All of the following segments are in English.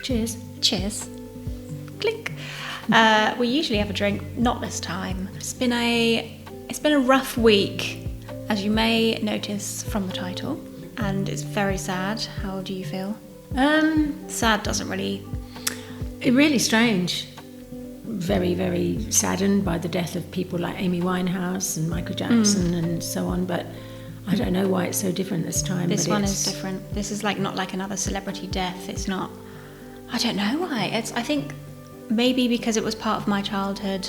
Cheers. Cheers. Clink. We usually have a drink, not this time. It's been a rough week, as you may notice from the title, and it's very sad. How do you feel? Sad doesn't really... Really strange. Very, very saddened by the death of people like Amy Winehouse and Michael Jackson and so on, but I don't know why it's so different this time. This one is different. This is not like another celebrity death. It's not... I don't know why. I think maybe because it was part of my childhood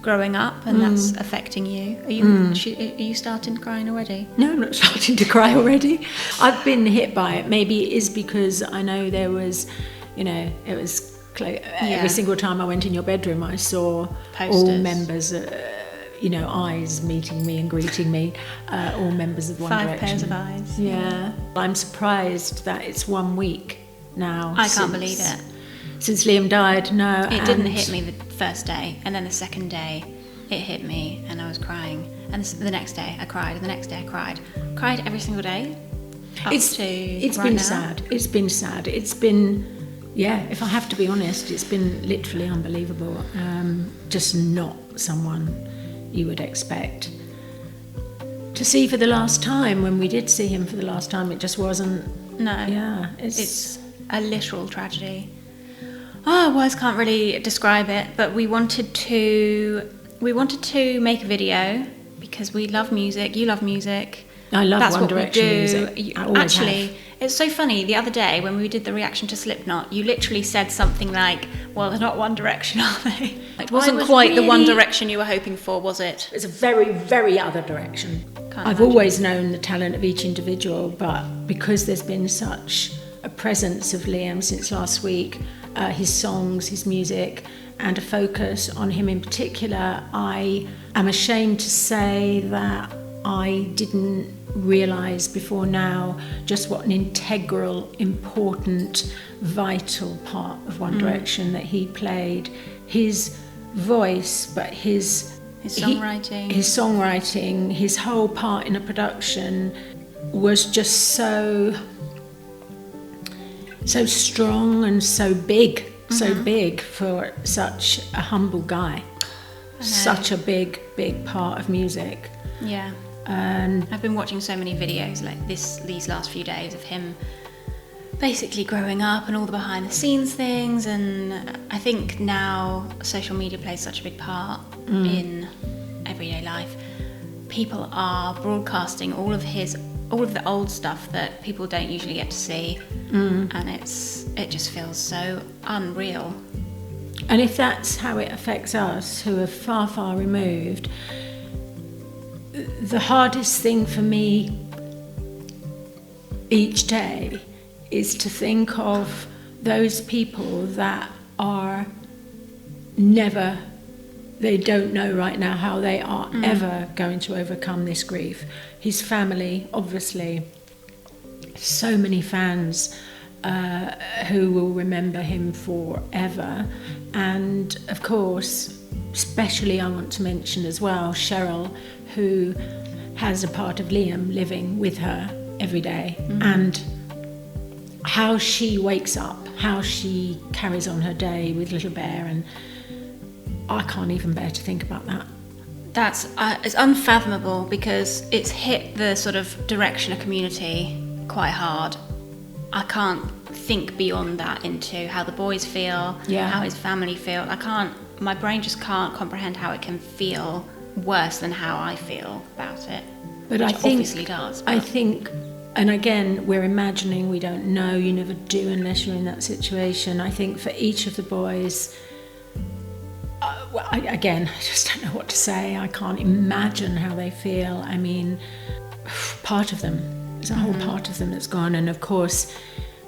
growing up, and that's affecting you. Are you starting crying already? No, I'm not starting to cry already. I've been hit by it. Maybe it is because I know there was, it was... Every single time I went in your bedroom, I saw posters. All members, eyes meeting me and greeting me, all members of One Direction. 5 pairs of eyes. Yeah. I'm surprised that it's 1 week now. I can't believe it. Since Liam died, no. It didn't hit me the first day, and then the second day it hit me and I was crying. And the next day I cried, and the next day I cried. Cried every single day. It's been sad. It's been sad. It's been... Yeah, if I have to be honest, it's been literally unbelievable. Just not someone you would expect to see for the last time. When we did see him for the last time, it just wasn't... No. Yeah. It's a literal tragedy. Oh, words can't really describe it, but we wanted to make a video because we love music, you love music. I love That's One what Direction we do. music. I always have. It's so funny. The other day when we did the reaction to Slipknot, you literally said something like, "Well, they're not One Direction, are they?" It wasn't quite the One Direction you were hoping for, was it? It's a very, very other direction. I've always known the talent of each individual, but because there's been such a presence of Liam since last week, his songs, his music, and a focus on him in particular, I am ashamed to say that I didn't realise before now just what an integral, important, vital part of One Direction that he played. His voice, but his songwriting, his whole part in a production was just so strong and so big for such a humble guy. Such a big part of music. Yeah. And I've been watching so many videos like these last few days of him basically growing up and all the behind the scenes things, and I think now social media plays such a big part in everyday life. People are broadcasting all of the old stuff that people don't usually get to see, and it just feels so unreal. And if that's how it affects us who are far, far removed, the hardest thing for me each day is to think of those people that are they don't know right now how they are ever going to overcome this grief. His family, obviously, so many fans who will remember him forever. And of course, especially I want to mention as well Cheryl, who has a part of Liam living with her every day, and how she wakes up, how she carries on her day with little Bear, and I can't even bear to think about that. That's it's unfathomable because it's hit the sort of Directioner community quite hard. I can't think beyond that into how the boys feel, how his family feel. My brain just can't comprehend how it can feel worse than how I feel about it. But which obviously does. I think, and again, we're imagining, we don't know, you never do unless you're in that situation. I think for each of the boys, I just don't know what to say. I can't imagine how they feel. I mean, part of them, there's a whole part of them that's gone. And of course,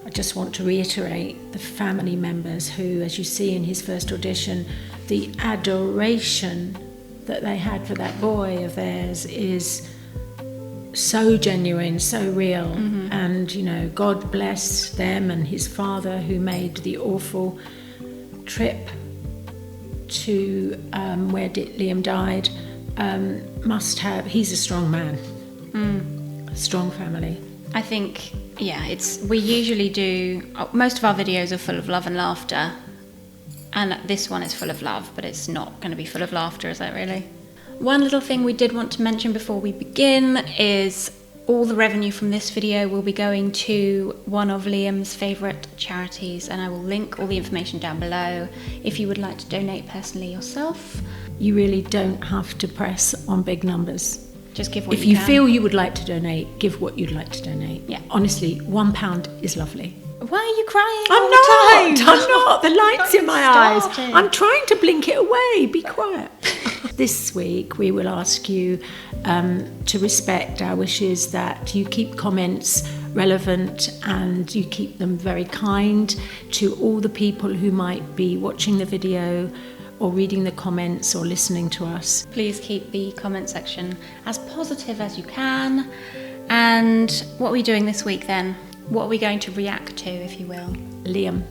I just want to reiterate the family members who, as you see in his first audition, the adoration that they had for that boy of theirs is so genuine, so real. And, God bless them and his father who made the awful trip to where Liam died. He's a strong man, a strong family. I think Yeah, we usually do, most of our videos are full of love and laughter, and this one is full of love, but it's not going to be full of laughter, is it really? One little thing we did want to mention before we begin is all the revenue from this video will be going to one of Liam's favourite charities, and I will link all the information down below if you would like to donate personally yourself. You really don't have to press on big numbers. Just give what if you feel you would like to donate, give what you'd like to donate. Yeah. Honestly, £1 is lovely. Why are you crying? I'm not. The light's in my eyes. I'm trying to blink it away. Be quiet. This week we will ask you to respect our wishes, that you keep comments relevant and you keep them very kind to all the people who might be watching the video or reading the comments or listening to us. Please keep the comment section as positive as you can. And what are we doing this week then? What are we going to react to, if you will? Liam.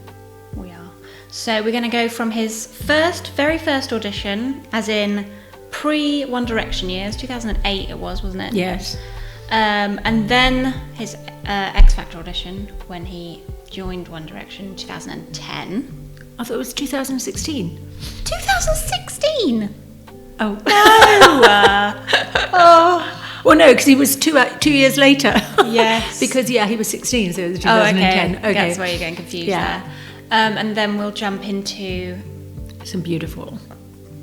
We are. So we're going to go from his very first audition, as in pre-One Direction years, 2008 it was, wasn't it? Yes. And then his X Factor audition when he joined One Direction in 2010. I thought it was 2016. 2016? Oh. No! Well, no, because he was 2 years later. Yes. Because, he was 16, so it was 2010. Okay. That's why you're getting confused there. And then we'll jump into some beautiful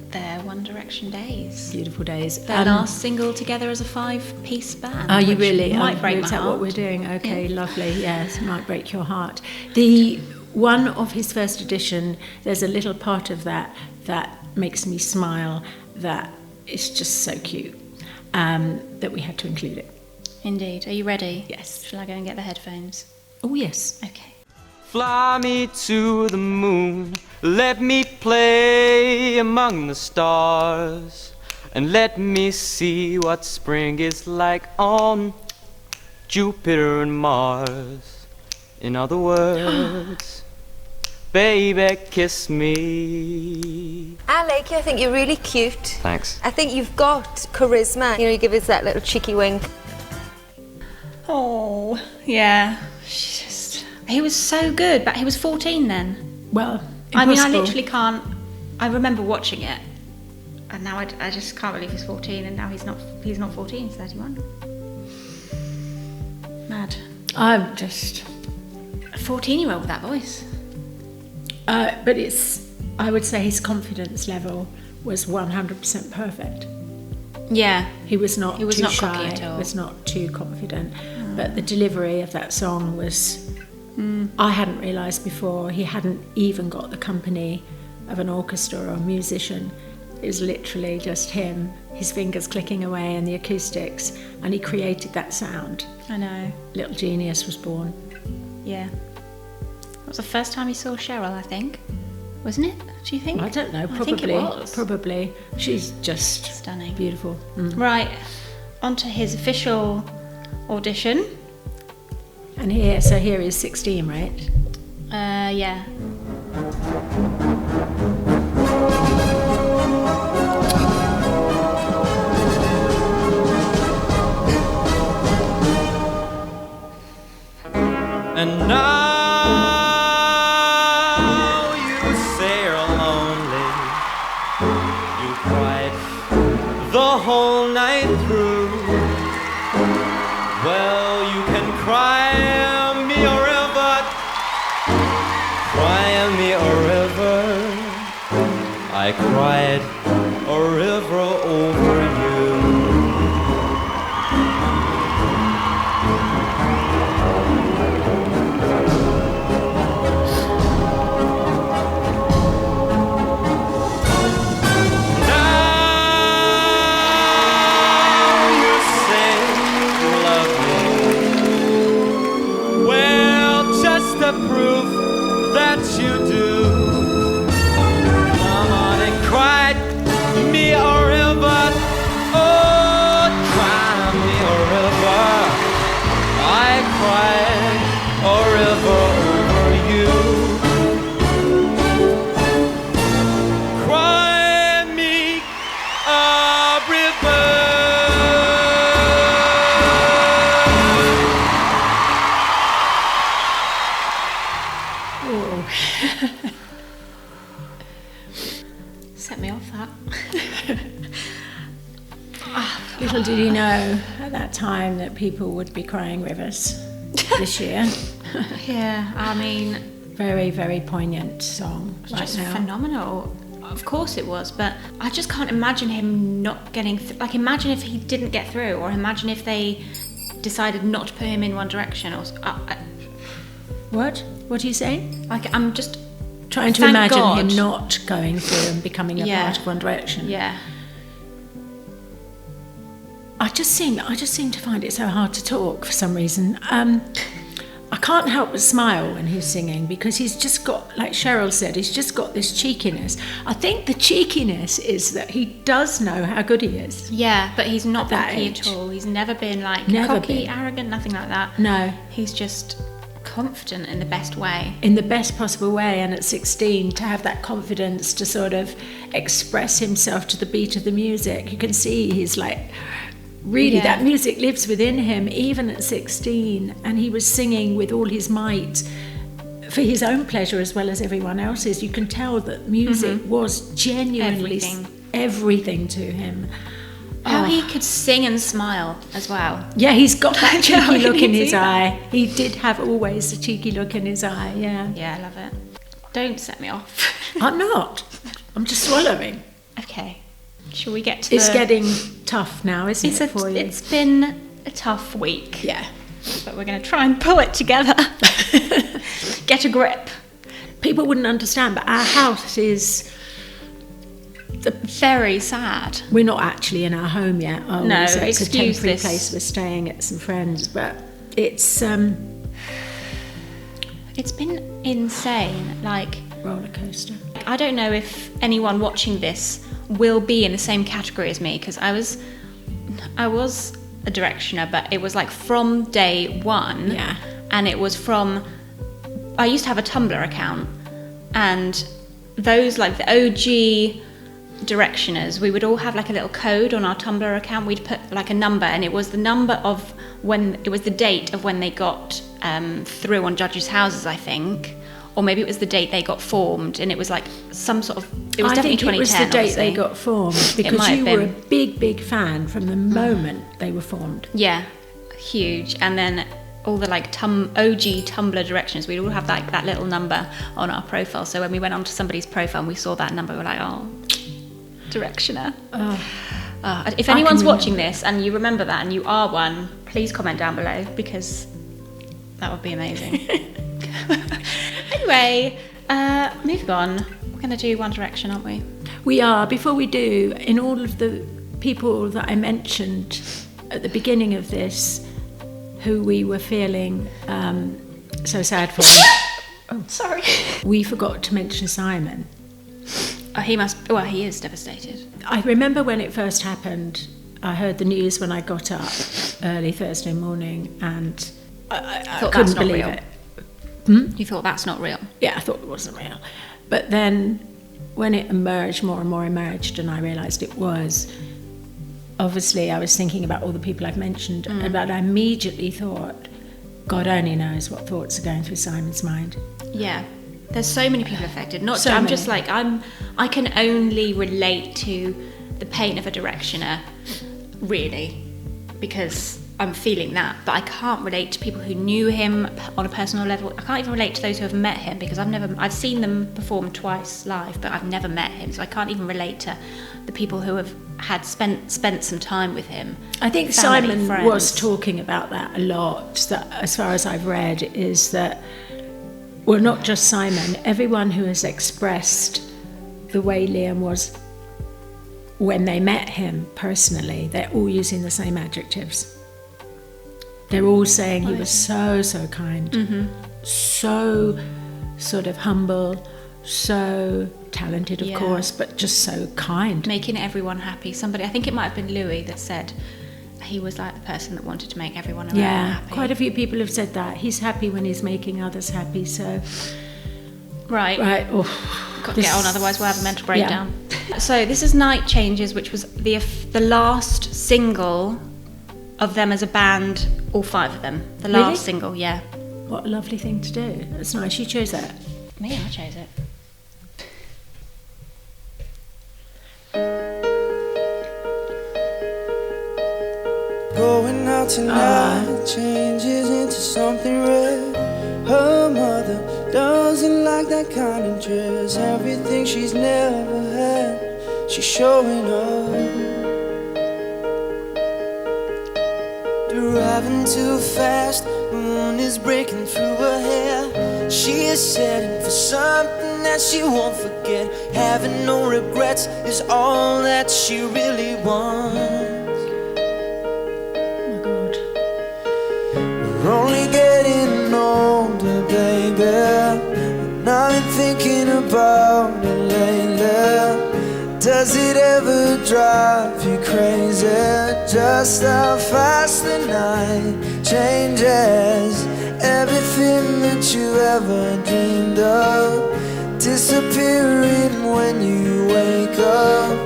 their One Direction days. Beautiful days. Their last single together as a 5-piece band. Are you really? Might break my heart. Is that what we're doing? Okay, yeah. Lovely. Yes, might break your heart. The one of his first audition, there's a little part of that makes me smile, that is just so cute, that we had to include it. Indeed. Are you ready? Yes. Shall I go and get the headphones? Oh, yes. Okay. Fly me to the moon, let me play among the stars, and let me see what spring is like on Jupiter and Mars. In other words, baby, kiss me. Alec, I think you're really cute. Thanks. I think you've got charisma. You know, you give us that little cheeky wink. Oh, yeah. He was so good, but he was 14 then. Well, I mean, I impossible. literally can't. I remember watching it, and now I just can't believe he's 14, and now he's not 14, he's 31. Mad. I'm just... A 14-year-old with that voice. But I would say his confidence level was 100% perfect. Yeah. He was not too not shy, cocky at all. was not too confident. But the delivery of that song was... I hadn't realised before he hadn't even got the company of an orchestra or a musician. It was literally just him, his fingers clicking away and the acoustics, and he created that sound. I know. Little genius was born. Yeah. That was the first time he saw Cheryl, I think. Wasn't it? Do you think? I don't know, probably. I think it was. Probably. She's just... Stunning. Beautiful. Right, on to his official audition. And here is 16, right? Yeah. And now you say you're lonely. You cried the whole night through. Well, you can cry me a river, cry me a river. I cried a river over you. Proof that you do. Come on and cry Set me off that. Little did you know at that time that people would be crying rivers this year. Yeah, I mean, Very, very poignant song right just now. phenomenal. Of course it was, but I just can't imagine him not getting like, imagine if he didn't get through, or imagine if they decided not to put him in One Direction, or What? What are you saying? like, I'm just Trying to Thank imagine God. him not going through and becoming a Yeah. part of One Direction. yeah. I just seem to find it so hard to talk for some reason. I can't help but smile when he's singing, because he's just got, like Cheryl said, he's just got this cheekiness. I think the cheekiness is that he does know how good he is. Yeah, but he's not At that cocky age. at all. He's never been like Never cocky, been. arrogant, nothing like that. No, He's just confident in the best way. in the best possible way. And at 16, to have that confidence to sort of express himself to the beat of the music, you can see he's like, really, Yeah. that music lives within him, even at 16. And he was singing with all his might for his own pleasure as well as everyone else's. You can tell that music was genuinely everything to him. How he could sing and smile as well. Yeah, he's got that How cheeky can look you in see his that? eye. He did have always a cheeky look in his eye, yeah. Yeah, I love it. Don't set me off. I'm not. I'm just swallowing. Okay. Shall we get to It's getting tough now, isn't it, for you? It's been a tough week. Yeah. But we're going to try and pull it together. Get a grip. People wouldn't understand, but our house is... Very sad. We're not actually in our home yet, are we? No, So it's a excuse temporary this. place. We're staying at some friends, but it's It's been insane. Like, roller coaster. I don't know if anyone watching this will be in the same category as me, because I was a directioner, but it was like from day one. Yeah. And it was from, I used to have a Tumblr account, and those, like the OG directioners, we would all have like a little code on our Tumblr account. We'd put like a number, and it was the number of when, it was the date of when they got through on judges' houses, I think. Or maybe it was the date they got formed, and it was like some sort of, it was definitely 2010. I think it was the date obviously. they got formed, because might you have were a been. big fan from the moment they were formed. Yeah, huge. And then all the like OG Tumblr directions, we'd all have like that little number on our profile. So when we went onto somebody's profile and we saw that number, we were like, oh, directioner. If anyone's watching this and you remember that and you are one, please comment down below, because that would be amazing. Anyway, moving on. We're going to do One Direction, aren't we? We are. Before we do, in all of the people that I mentioned at the beginning of this, who we were feeling so sad for, Oh, sorry. we forgot to mention Simon. He is devastated. I remember when it first happened, I heard the news when I got up early Thursday morning, and I Thought couldn't that's not believe real. it. You thought that's not real? Yeah, I thought it wasn't real. But then when it emerged, more and more emerged, and I realised it was, obviously I was thinking about all the people I've mentioned, but I immediately thought, God only knows what thoughts are going through Simon's mind. Yeah. There's so many people affected. So I'm many. just like, I can only relate to the pain of a directioner, really, because I'm feeling that, but I can't relate to people who knew him on a personal level. I can't even relate to those who have met him, because I've seen them perform twice live, but I've never met him, so I can't even relate to the people who have had spent some time with him. I think Family, Simon friends. was talking about that a lot, that as far as I've read, is that, well, not just Simon, everyone who has expressed the way Liam was when they met him personally, they're all using the same adjectives. They're all saying he was so kind, so sort of humble, so talented, of Yeah. course, but just so kind. Making everyone happy. Somebody, I think it might have been Louis, that said he was like the person that wanted to make everyone around Yeah, happy. quite a few people have said that. He's happy when he's making others happy, so... Right. Oh, Got to get on, otherwise we'll have a mental breakdown. So this is Night Changes, which was the last single of them as a band, all five of them. The last Really? single, yeah. What a lovely thing to do. That's nice. You chose that. Me, I chose it. Going out tonight changes into something red. Her mother doesn't like that kind of dress. Everything she's never had, she's showing up. Driving too fast, moon is breaking through her hair. She is setting for something that she won't forget. Having no regrets is all that she really wants. We're only getting older, baby, and I've been thinking about it lately. Does it ever drive you crazy? Just how fast the night changes. Everything that you ever dreamed of disappearing when you wake up.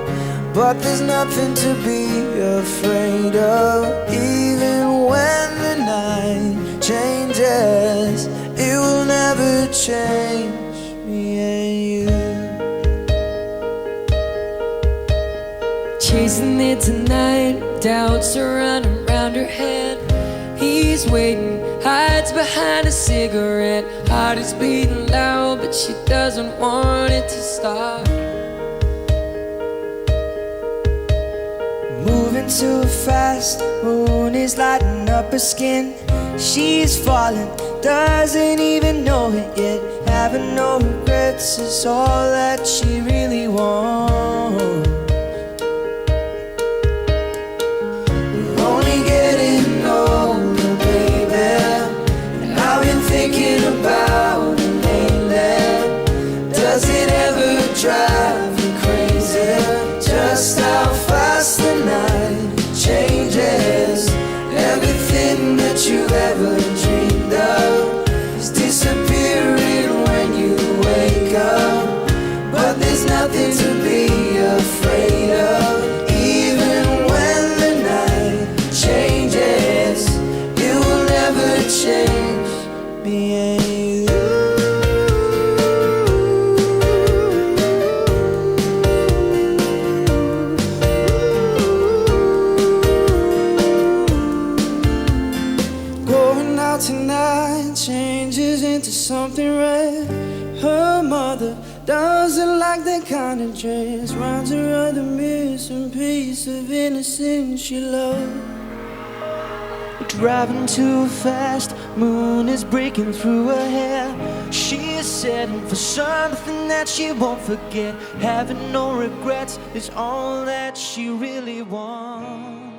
But there's nothing to be afraid of. Even when the night changes, it will never change me and you. Chasing it tonight, doubts are running around her head. He's waiting, hides behind a cigarette. Heart is beating loud, but she doesn't want it to stop. Moving too fast, moon is lighting up her skin. She's falling, doesn't even know it yet. Having no regrets is all that she really wants. We're only getting older, baby, and I've been thinking about it lately. Does it ever drive you crazy? Just how fast the night changes. Everything that you ever dreamed of is disappearing when you wake up. But there's nothing to be afraid of. Even when the night changes, it will never change me and you. Going out tonight changes into something red. Her mother doesn't like that kind of dress. Reminds her of the missing piece of innocence she loved. Driving too fast, moon is breaking through her hair. She is setting for something that she won't forget. Having no regrets is all that she really wants.